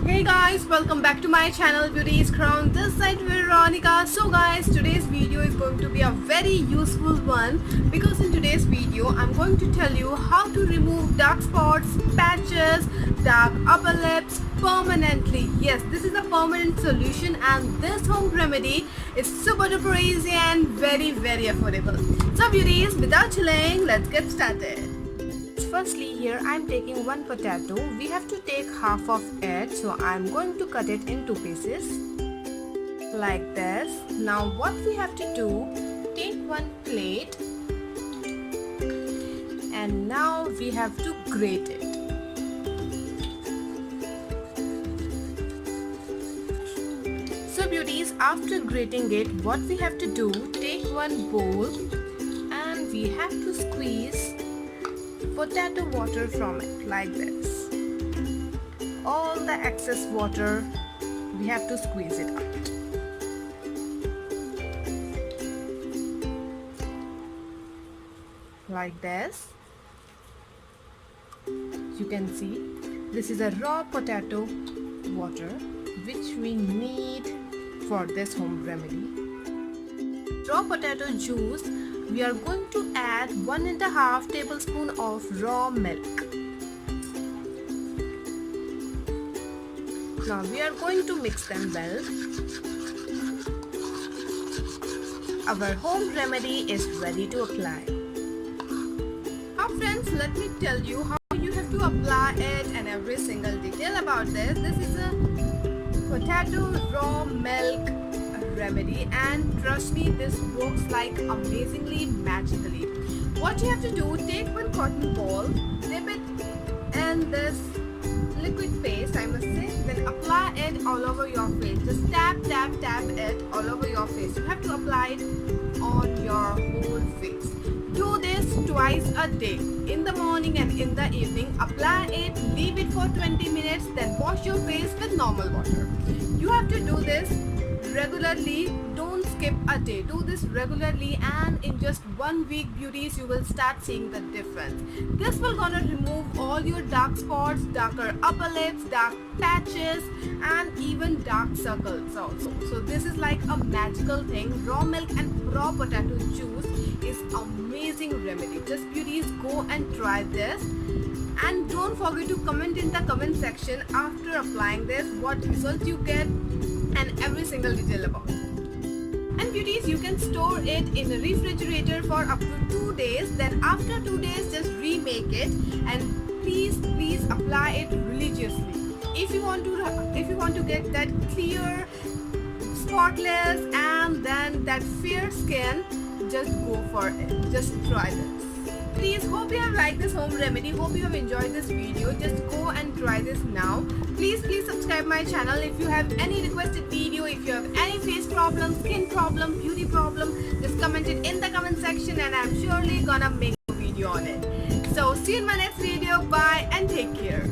Hey guys, welcome back to my channel Beauties Crown. This side Veronica. So guys, today's video is going to be a very useful one because in today's video I'm going to tell you how to remove dark spots, patches, dark upper lips permanently. Yes, this is a permanent solution and this home remedy is super duper easy and very affordable. So beauties, without delaying, let's get started. Firstly, here I am taking one potato. We have to take half of it, so I am going to cut it into pieces like this. Now what we have to do, take one plate and now we have to grate it. So beauties, after grating it, what we have to do, take one bowl and we have to squeeze potato water from it like this. All the excess water we have to squeeze it out. Like this. You can see this is a raw potato water which we need for this home remedy. Raw potato juice, we are going to add 1.5 tablespoon of raw milk. Now we are going to mix them well. Our home remedy is ready to apply. Now friends, let me tell you how you have to apply it and every single detail about this. This is a potato raw milk remedy and trust me, this works like amazingly magically. What you have to do, take one cotton ball, dip it in this liquid paste, I must say, then apply it all over your face. Just tap it all over your face. You have to apply it on your whole face. Do this twice a day, in the morning and in the evening. Apply it, leave it for 20 minutes, then wash your face with normal water. You have to do this regularly, don't skip a day. Do this regularly and in just 1 week beauties, you will start seeing the difference. This will gonna remove all your dark spots, darker upper lips, dark patches and even dark circles also. So this is like a magical thing. Raw milk and raw potato juice is amazing remedy. Just beauties, go and try this. And don't forget to comment in the comment section after applying this what result you get and every single detail about it. And beauties, you can store it in a refrigerator for up to 2 days. Then after 2 days, just remake it and please apply it religiously. If you want to get that clear, spotless and then that fair skin, just go for it. Just try this. Please, hope you have liked this home remedy. Hope you have enjoyed this video. Just go and try this now. Please subscribe my channel if you have any requested video. If you have any face problem, skin problem, beauty problem, just comment it in the comment section and I'm surely gonna make a video on it. So see you in my next video. Bye and take care.